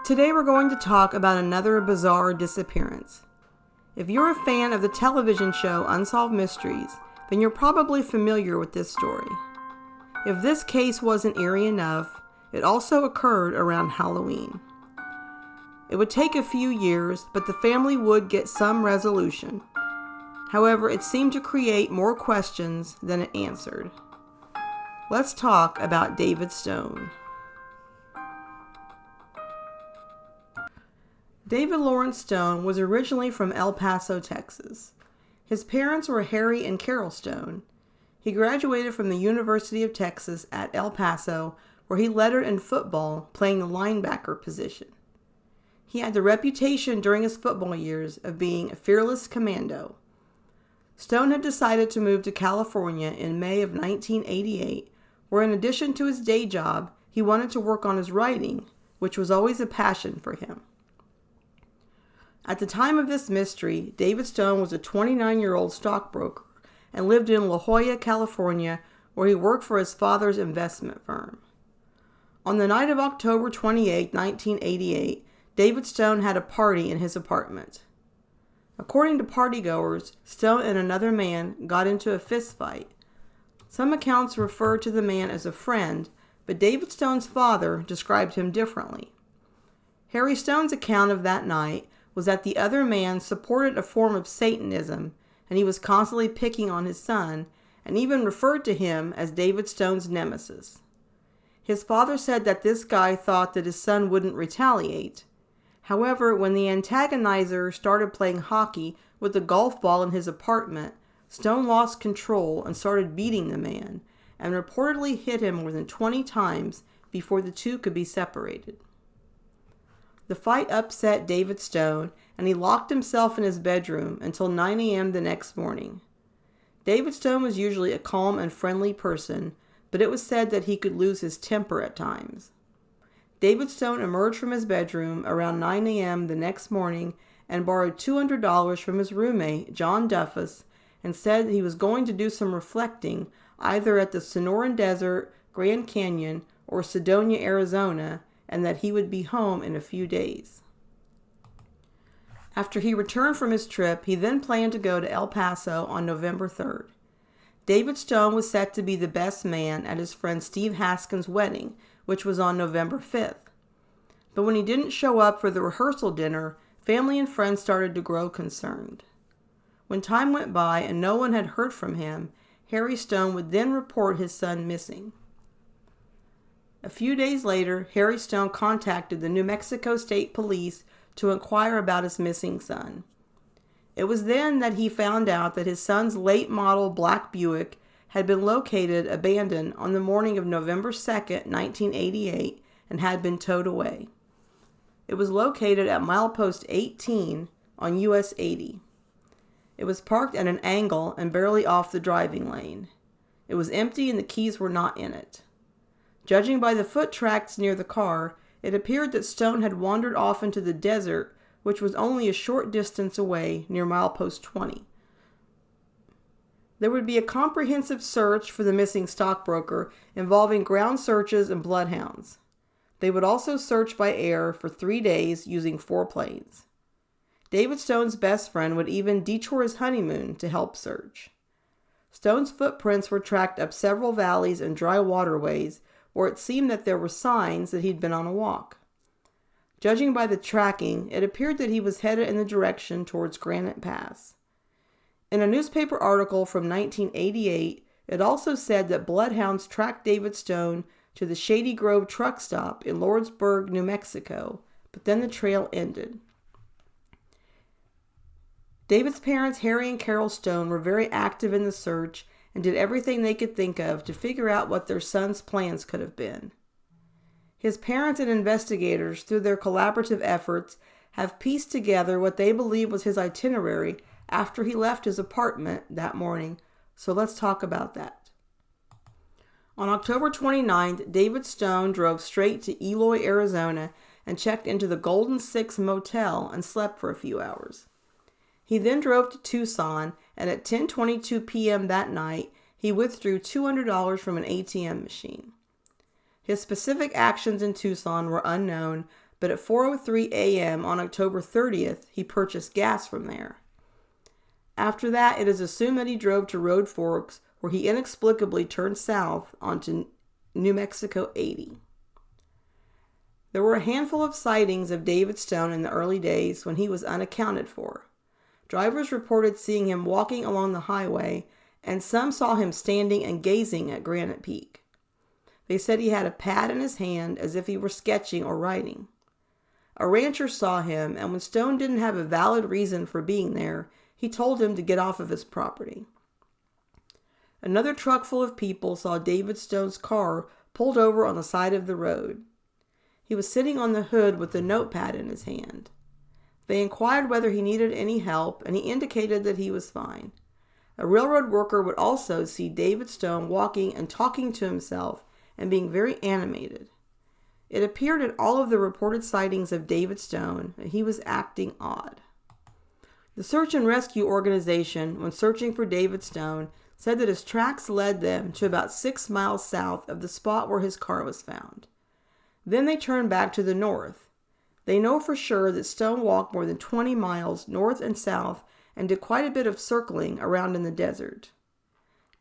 Today we're going to talk about another bizarre disappearance. If you're a fan of the television show Unsolved Mysteries, then you're probably familiar with this story. If this case wasn't eerie enough, it also occurred around Halloween. It would take a few years, but the family would get some resolution. However, it seemed to create more questions than it answered. Let's talk about David Stone. David Lawrence Stone was originally from El Paso, Texas. His parents were Harry and Carol Stone. He graduated from the University of Texas at El Paso, where he lettered in football, playing the linebacker position. He had the reputation during his football years of being a fearless commando. Stone had decided to move to California in May of 1988, where in addition to his day job, he wanted to work on his writing, which was always a passion for him. At the time of this mystery, David Stone was a 29-year-old stockbroker and lived in La Jolla, California, where he worked for his father's investment firm. On the night of October 28, 1988, David Stone had a party in his apartment. According to partygoers, Stone and another man got into a fistfight. Some accounts refer to the man as a friend, but David Stone's father described him differently. Harry Stone's account of that night was that the other man supported a form of Satanism, and he was constantly picking on his son, and even referred to him as David Stone's nemesis. His father said that this guy thought that his son wouldn't retaliate. However, when the antagonizer started playing hockey with a golf ball in his apartment, Stone lost control and started beating the man, and reportedly hit him more than 20 times before the two could be separated. The fight upset David Stone, and he locked himself in his bedroom until 9 a.m. the next morning. David Stone was usually a calm and friendly person, but it was said that he could lose his temper at times. David Stone emerged from his bedroom around 9 a.m. the next morning and borrowed $200 from his roommate, John Duffus, and said he was going to do some reflecting either at the Sonoran Desert, Grand Canyon, or Sedona, Arizona, and that he would be home in a few days. After he returned from his trip, he then planned to go to El Paso on November 3rd. David Stone was set to be the best man at his friend Steve Haskin's wedding, which was on November 5th. But when he didn't show up for the rehearsal dinner, family and friends started to grow concerned. When time went by and no one had heard from him, Harry Stone would then report his son missing. A few days later, Harry Stone contacted the New Mexico State Police to inquire about his missing son. It was then that he found out that his son's late model black Buick had been located abandoned on the morning of November 2nd, 1988, and had been towed away. It was located at milepost 18 on US 80. It was parked at an angle and barely off the driving lane. It was empty and the keys were not in it. Judging by the foot tracks near the car, it appeared that Stone had wandered off into the desert, which was only a short distance away near milepost 20. There would be a comprehensive search for the missing stockbroker involving ground searches and bloodhounds. They would also search by air for 3 days using 4 planes. David Stone's best friend would even detour his honeymoon to help search. Stone's footprints were tracked up several valleys and dry waterways where it seemed that there were signs that he'd been on a walk. Judging by the tracking, it appeared that he was headed in the direction towards Granite Pass. In a newspaper article from 1988, it also said that bloodhounds tracked David Stone to the Shady Grove truck stop in Lordsburg, New Mexico, but then the trail ended. David's parents, Harry and Carol Stone, were very active in the search and did everything they could think of to figure out what their son's plans could have been. His parents and investigators, through their collaborative efforts, have pieced together what they believe was his itinerary after he left his apartment that morning, so let's talk about that. On October 29th, David Stone drove straight to Eloy, Arizona, and checked into the Golden Six Motel and slept for a few hours. He then drove to Tucson, and at 10:22 p.m. that night, he withdrew $200 from an ATM machine. His specific actions in Tucson were unknown, but at 4:03 a.m. on October 30th, he purchased gas from there. After that, it is assumed that he drove to Road Forks, where he inexplicably turned south onto New Mexico 80. There were a handful of sightings of David Stone in the early days when he was unaccounted for. Drivers reported seeing him walking along the highway, and some saw him standing and gazing at Granite Peak. They said he had a pad in his hand as if he were sketching or writing. A rancher saw him, and when Stone didn't have a valid reason for being there, he told him to get off of his property. Another truck full of people saw David Stone's car pulled over on the side of the road. He was sitting on the hood with a notepad in his hand. They inquired whether he needed any help, and he indicated that he was fine. A railroad worker would also see David Stone walking and talking to himself and being very animated. It appeared in all of the reported sightings of David Stone that he was acting odd. The search and rescue organization, when searching for David Stone, said that his tracks led them to about 6 miles south of the spot where his car was found. Then they turned back to the north. They know for sure that Stone walked more than 20 miles north and south and did quite a bit of circling around in the desert.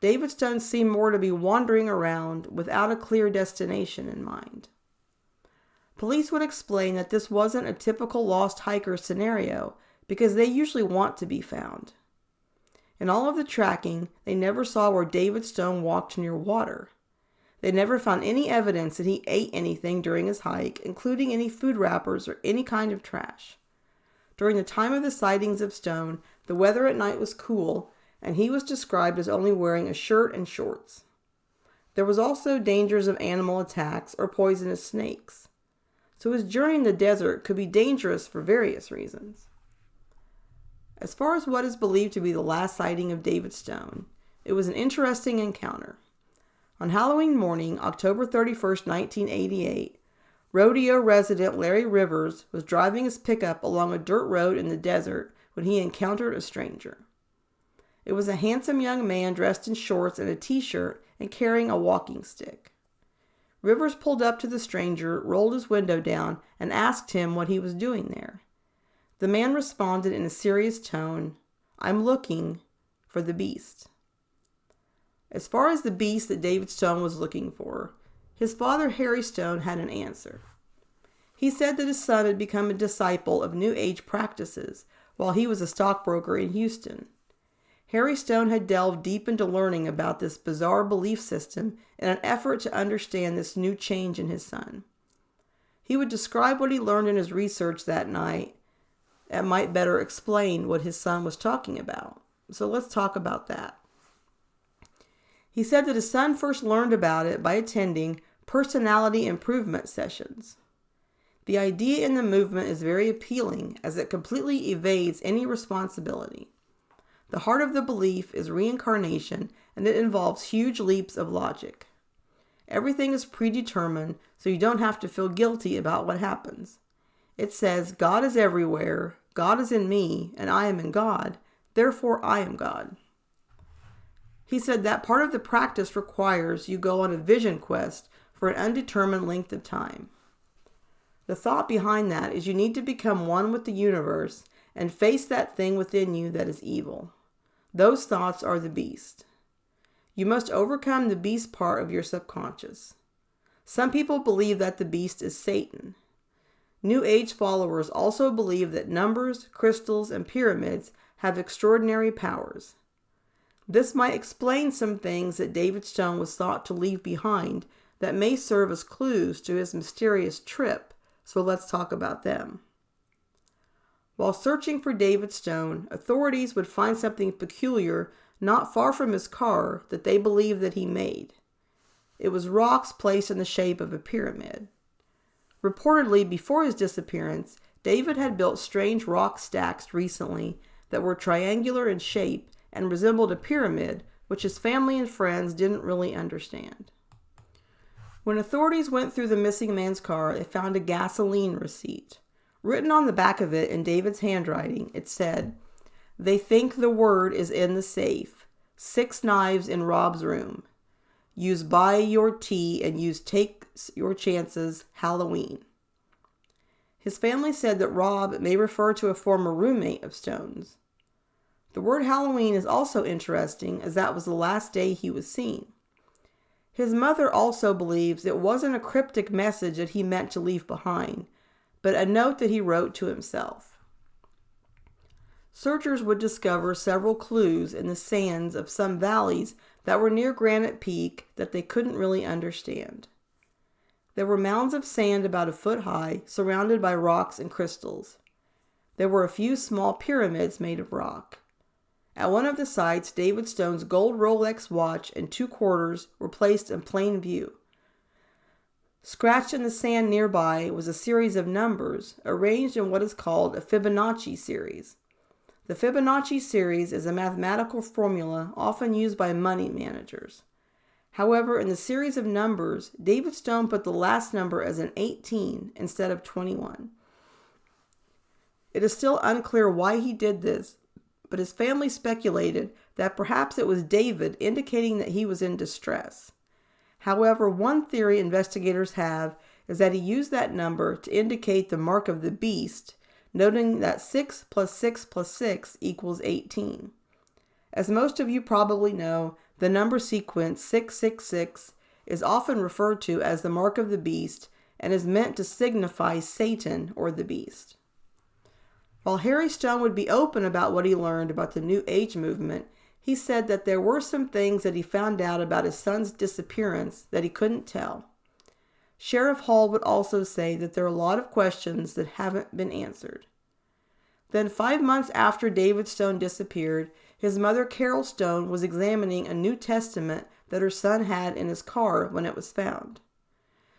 David Stone seemed more to be wandering around without a clear destination in mind. Police would explain that this wasn't a typical lost hiker scenario because they usually want to be found. In all of the tracking, they never saw where David Stone walked near water. They never found any evidence that he ate anything during his hike, including any food wrappers or any kind of trash. During the time of the sightings of Stone, the weather at night was cool, and he was described as only wearing a shirt and shorts. There was also dangers of animal attacks or poisonous snakes. So his journey in the desert could be dangerous for various reasons. As far as what is believed to be the last sighting of David Stone, it was an interesting encounter. On Halloween morning, October 31st, 1988, rodeo resident Larry Rivers was driving his pickup along a dirt road in the desert when he encountered a stranger. It was a handsome young man dressed in shorts and a t-shirt and carrying a walking stick. Rivers pulled up to the stranger, rolled his window down, and asked him what he was doing there. The man responded in a serious tone, "I'm looking for the beast." As far as the beast that David Stone was looking for, his father Harry Stone had an answer. He said that his son had become a disciple of New Age practices while he was a stockbroker in Houston. Harry Stone had delved deep into learning about this bizarre belief system in an effort to understand this new change in his son. He would describe what he learned in his research that night that might better explain what his son was talking about. So let's talk about that. He said that his son first learned about it by attending personality improvement sessions. The idea in the movement is very appealing as it completely evades any responsibility. The heart of the belief is reincarnation, and it involves huge leaps of logic. Everything is predetermined, so you don't have to feel guilty about what happens. It says, God is everywhere, God is in me, and I am in God, therefore I am God. He said that part of the practice requires you go on a vision quest for an undetermined length of time. The thought behind that is you need to become one with the universe and face that thing within you that is evil. Those thoughts are the beast. You must overcome the beast part of your subconscious. Some people believe that the beast is Satan. New Age followers also believe that numbers, crystals, and pyramids have extraordinary powers. This might explain some things that David Stone was thought to leave behind that may serve as clues to his mysterious trip, so let's talk about them. While searching for David Stone, authorities would find something peculiar not far from his car that they believed that he made. It was rocks placed in the shape of a pyramid. Reportedly, before his disappearance, David had built strange rock stacks recently that were triangular in shape and resembled a pyramid, which his family and friends didn't really understand. When authorities went through the missing man's car, they found a gasoline receipt. Written on the back of it in David's handwriting, it said, "They think the word is in the safe. 6 knives in Rob's room. Use buy your tea and use take your chances Halloween." His family said that Rob may refer to a former roommate of Stone's. The word Halloween is also interesting, as that was the last day he was seen. His mother also believes it wasn't a cryptic message that he meant to leave behind, but a note that he wrote to himself. Searchers would discover several clues in the sands of some valleys that were near Granite Peak that they couldn't really understand. There were mounds of sand about a foot high, surrounded by rocks and crystals. There were a few small pyramids made of rock. At one of the sites, David Stone's gold Rolex watch and 2 quarters were placed in plain view. Scratched in the sand nearby was a series of numbers arranged in what is called a Fibonacci series. The Fibonacci series is a mathematical formula often used by money managers. However, in the series of numbers, David Stone put the last number as an 18 instead of 21. It is still unclear why he did this, but his family speculated that perhaps it was David indicating that he was in distress. However, one theory investigators have is that he used that number to indicate the mark of the beast, noting that 6 plus 6 plus 6 equals 18. As most of you probably know, the number sequence 666 is often referred to as the mark of the beast and is meant to signify Satan or the beast. While Harry Stone would be open about what he learned about the New Age movement, he said that there were some things that he found out about his son's disappearance that he couldn't tell. Sheriff Hall would also say that there are a lot of questions that haven't been answered. Then 5 months after David Stone disappeared, his mother Carol Stone was examining a New Testament that her son had in his car when it was found.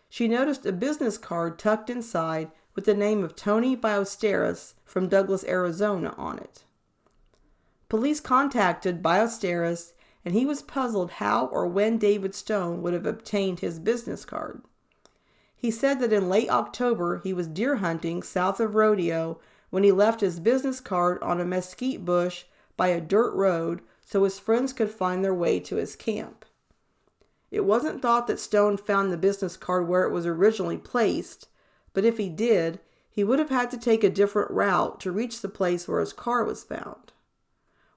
She noticed a business card tucked inside with the name of Tony Ballesteros from Douglas, Arizona on it. Police contacted Ballesteros, and he was puzzled how or when David Stone would have obtained his business card. He said that in late October he was deer hunting south of Rodeo when he left his business card on a mesquite bush by a dirt road so his friends could find their way to his camp. It wasn't thought that Stone found the business card where it was originally placed, but if he did, he would have had to take a different route to reach the place where his car was found.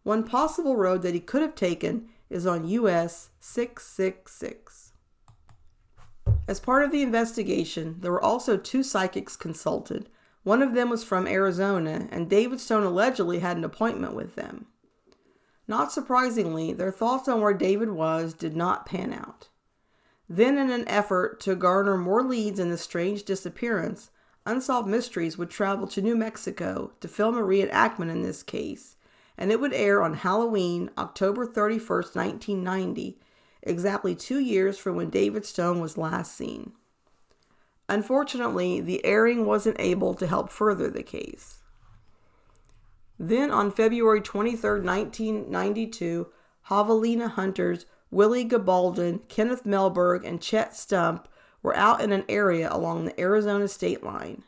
One possible road that he could have taken is on US 666. As part of the investigation, there were also 2 psychics consulted. One of them was from Arizona, and David Stone allegedly had an appointment with them. Not surprisingly, their thoughts on where David was did not pan out. Then, in an effort to garner more leads in the strange disappearance, Unsolved Mysteries would travel to New Mexico to film a reenactment in this case, and it would air on Halloween, October 31st, 1990, exactly 2 years from when David Stone was last seen. Unfortunately, the airing wasn't able to help further the case. Then, on February 23, 1992, javelina hunters Willie Gabaldon, Kenneth Melberg, and Chet Stump were out in an area along the Arizona state line.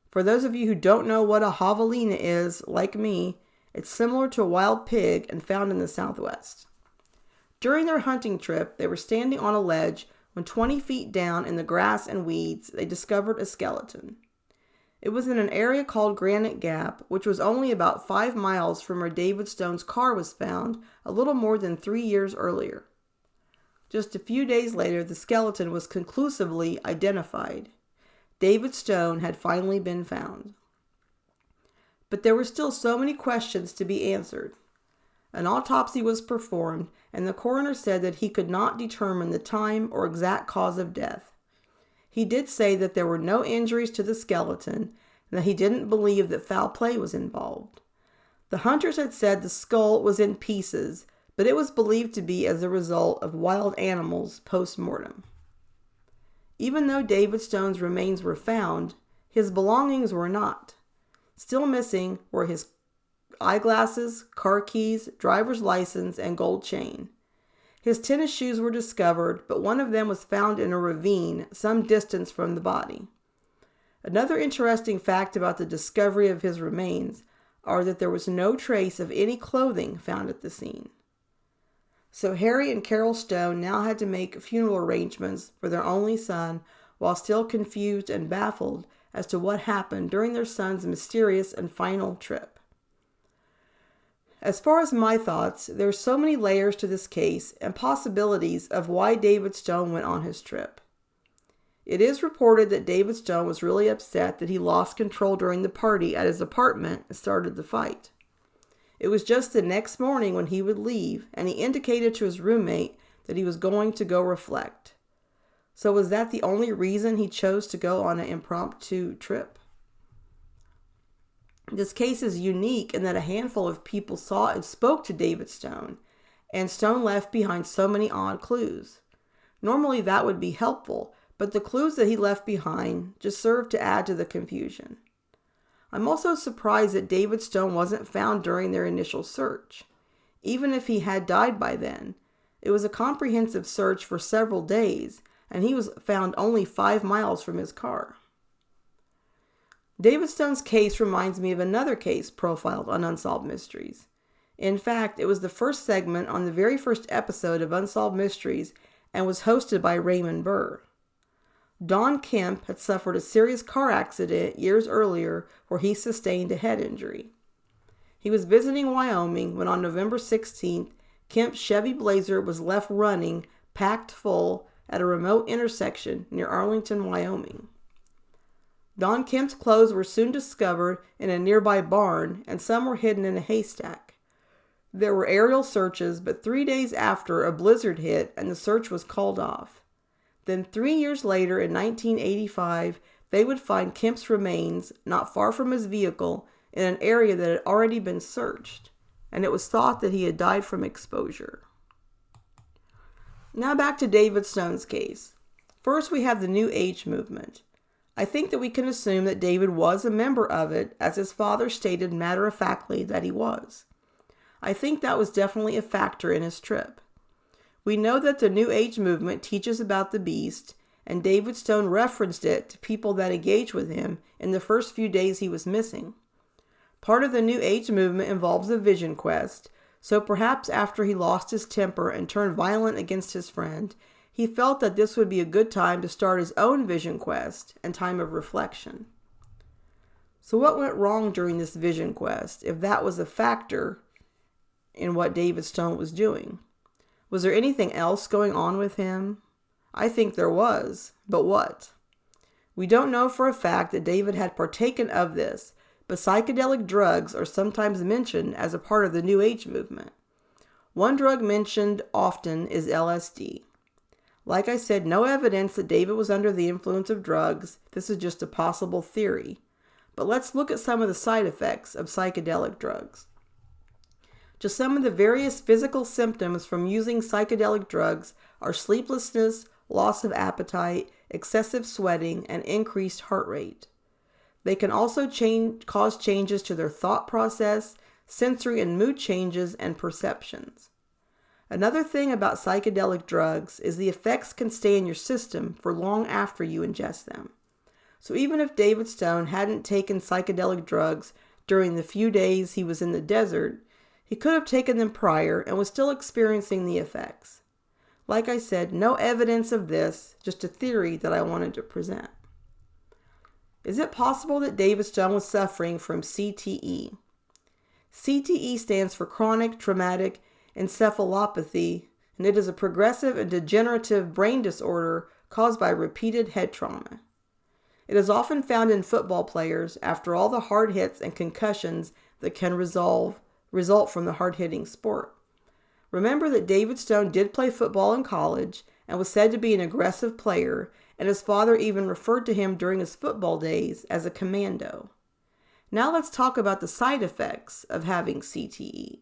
For those of you who don't know what a javelina is, like me, it's similar to a wild pig and found in the Southwest. During their hunting trip, they were standing on a ledge when 20 feet down in the grass and weeds, they discovered a skeleton. It was in an area called Granite Gap, which was only about 5 miles from where David Stone's car was found a little more than 3 years earlier. Just a few days later, the skeleton was conclusively identified. David Stone had finally been found. But there were still so many questions to be answered. An autopsy was performed, and the coroner said that he could not determine the time or exact cause of death. He did say that there were no injuries to the skeleton, and that he didn't believe that foul play was involved. The hunters had said the skull was in pieces, but it was believed to be as a result of wild animals post-mortem. Even though David Stone's remains were found, his belongings were not. Still missing were his eyeglasses, car keys, driver's license, and gold chain. His tennis shoes were discovered, but one of them was found in a ravine some distance from the body. Another interesting fact about the discovery of his remains are that there was no trace of any clothing found at the scene. So Harry and Carol Stone now had to make funeral arrangements for their only son while still confused and baffled as to what happened during their son's mysterious and final trip. As far as my thoughts, there are so many layers to this case and possibilities of why David Stone went on his trip. It is reported that David Stone was really upset that he lost control during the party at his apartment and started the fight. It was just the next morning when he would leave, and he indicated to his roommate that he was going to go reflect. So was that the only reason he chose to go on an impromptu trip? This case is unique in that a handful of people saw and spoke to David Stone, and Stone left behind so many odd clues. Normally that would be helpful, but the clues that he left behind just served to add to the confusion. I'm also surprised that David Stone wasn't found during their initial search. Even if he had died by then, it was a comprehensive search for several days, and he was found only 5 miles from his car. David Stone's case reminds me of another case profiled on Unsolved Mysteries. In fact, it was the first segment on the very first episode of Unsolved Mysteries and was hosted by Raymond Burr. Don Kemp had suffered a serious car accident years earlier where he sustained a head injury. He was visiting Wyoming when on November 16th, Kemp's Chevy Blazer was left running, packed full, at a remote intersection near Arlington, Wyoming. Don Kemp's clothes were soon discovered in a nearby barn, and some were hidden in a haystack. There were aerial searches, but 3 days after, a blizzard hit and the search was called off. Then 3 years later, in 1985, they would find Kemp's remains not far from his vehicle in an area that had already been searched, and it was thought that he had died from exposure. Now back to David Stone's case. First, we have the New Age movement. I think that we can assume that David was a member of it, as his father stated matter-of-factly that he was. I think that was definitely a factor in his trip. We know that the New Age movement teaches about the beast, and David Stone referenced it to people that engaged with him in the first few days he was missing. Part of the New Age movement involves a vision quest, so perhaps after he lost his temper and turned violent against his friend, he felt that this would be a good time to start his own vision quest and time of reflection. So what went wrong during this vision quest, if that was a factor in what David Stone was doing? Was there anything else going on with him? I think there was, but what? We don't know for a fact that David had partaken of this, but psychedelic drugs are sometimes mentioned as a part of the New Age movement. One drug mentioned often is LSD. Like I said, no evidence that David was under the influence of drugs. This is just a possible theory. But let's look at some of the side effects of psychedelic drugs. Just some of the various physical symptoms from using psychedelic drugs are sleeplessness, loss of appetite, excessive sweating, and increased heart rate. They can also cause changes to their thought process, sensory and mood changes, and perceptions. Another thing about psychedelic drugs is the effects can stay in your system for long after you ingest them. So even if David Stone hadn't taken psychedelic drugs during the few days he was in the desert, he could have taken them prior and was still experiencing the effects. Like I said, no evidence of this, just a theory that I wanted to present. Is it possible that David Stone was suffering from CTE? CTE stands for chronic traumatic encephalopathy, and it is a progressive and degenerative brain disorder caused by repeated head trauma. It is often found in football players after all the hard hits and concussions that can result from the hard-hitting sport. Remember that David Stone did play football in college and was said to be an aggressive player, and his father even referred to him during his football days as a commando. Now let's talk about the side effects of having CTE.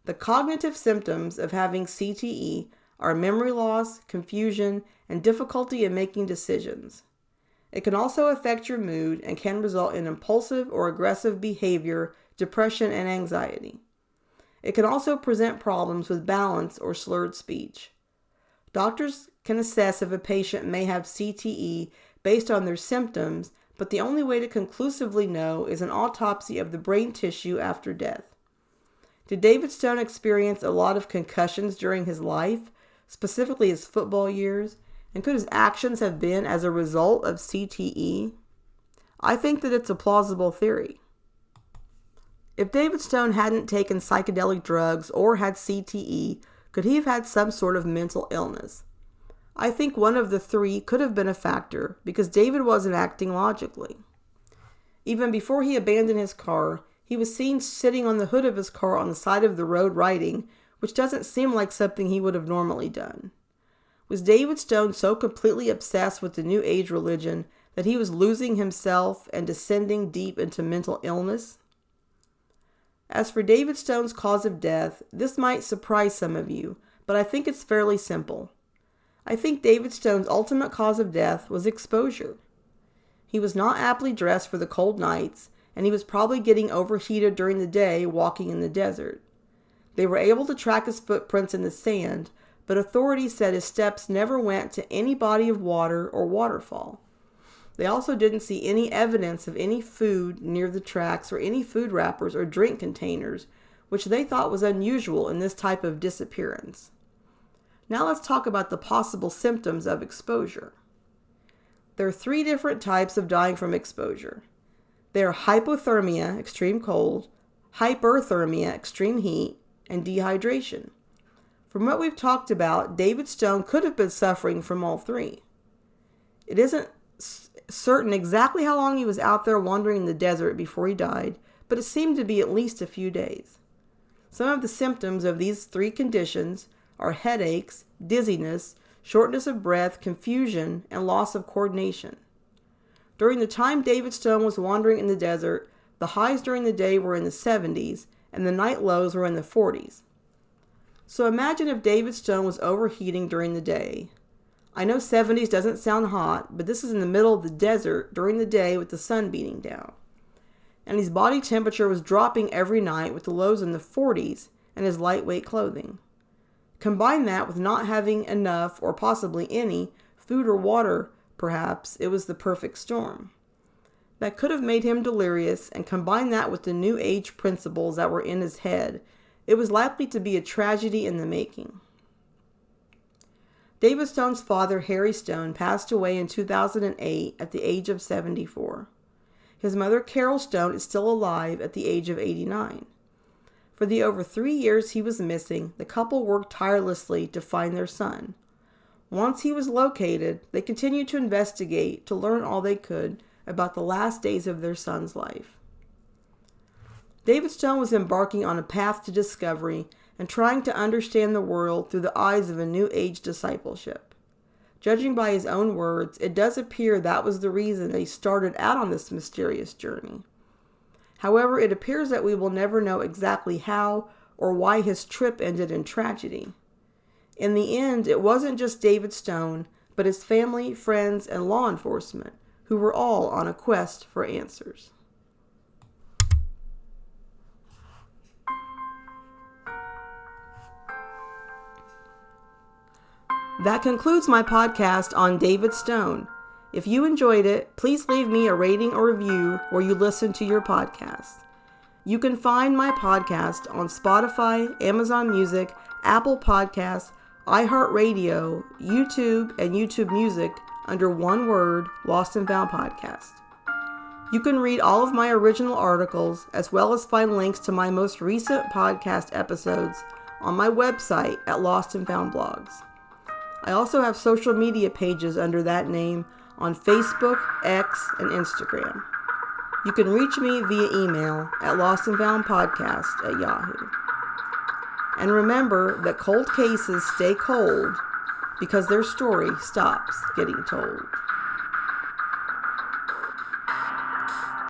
The cognitive symptoms of having CTE are memory loss, confusion, and difficulty in making decisions. It can also affect your mood and can result in impulsive or aggressive behavior, depression, and anxiety. It can also present problems with balance or slurred speech. Doctors can assess if a patient may have CTE based on their symptoms, but the only way to conclusively know is an autopsy of the brain tissue after death. Did David Stone experience a lot of concussions during his life, specifically his football years, and could his actions have been as a result of CTE? I think that it's a plausible theory. If David Stone hadn't taken psychedelic drugs or had CTE, could he have had some sort of mental illness? I think one of the three could have been a factor because David wasn't acting logically. Even before he abandoned his car, he was seen sitting on the hood of his car on the side of the road writing, which doesn't seem like something he would have normally done. Was David Stone so completely obsessed with the New Age religion that he was losing himself and descending deep into mental illness? As for David Stone's cause of death, this might surprise some of you, but I think it's fairly simple. I think David Stone's ultimate cause of death was exposure. He was not aptly dressed for the cold nights, and he was probably getting overheated during the day walking in the desert. They were able to track his footprints in the sand, but authorities said his steps never went to any body of water or waterfall. They also didn't see any evidence of any food near the tracks or any food wrappers or drink containers, which they thought was unusual in this type of disappearance. Now let's talk about the possible symptoms of exposure. There are 3 different types of dying from exposure. They are hypothermia, extreme cold, hyperthermia, extreme heat, and dehydration. From what we've talked about, David Stone could have been suffering from all 3. It isn't certain exactly how long he was out there wandering in the desert before he died, but it seemed to be at least a few days. Some of the symptoms of these 3 conditions are headaches, dizziness, shortness of breath, confusion, and loss of coordination. During the time David Stone was wandering in the desert, the highs during the day were in the 70s, and the night lows were in the 40s. So imagine if David Stone was overheating during the day. I know 70s doesn't sound hot, but this is in the middle of the desert during the day with the sun beating down. And his body temperature was dropping every night with the lows in the 40s and his lightweight clothing. Combine that with not having enough, or possibly any, food or water, perhaps, it was the perfect storm. That could have made him delirious, and combine that with the New Age principles that were in his head, it was likely to be a tragedy in the making. David Stone's father, Harry Stone, passed away in 2008 at the age of 74. His mother, Carol Stone, is still alive at the age of 89. For the over 3 years he was missing, the couple worked tirelessly to find their son. Once he was located, they continued to investigate to learn all they could about the last days of their son's life. David Stone was embarking on a path to discovery and trying to understand the world through the eyes of a New Age discipleship. Judging by his own words, it does appear that was the reason that he started out on this mysterious journey. However, it appears that we will never know exactly how or why his trip ended in tragedy. In the end, it wasn't just David Stone, but his family, friends, and law enforcement, who were all on a quest for answers. That concludes my podcast on David Stone. If you enjoyed it, please leave me a rating or review where you listen to your podcast. You can find my podcast on Spotify, Amazon Music, Apple Podcasts, iHeartRadio, YouTube, and YouTube Music under one word, Lost and Found Podcast. You can read all of my original articles as well as find links to my most recent podcast episodes on my website at Lost and Found Blogs. I also have social media pages under that name on Facebook, X, and Instagram. You can reach me via email at lostandfoundpodcast@yahoo. And remember that cold cases stay cold because their story stops getting told.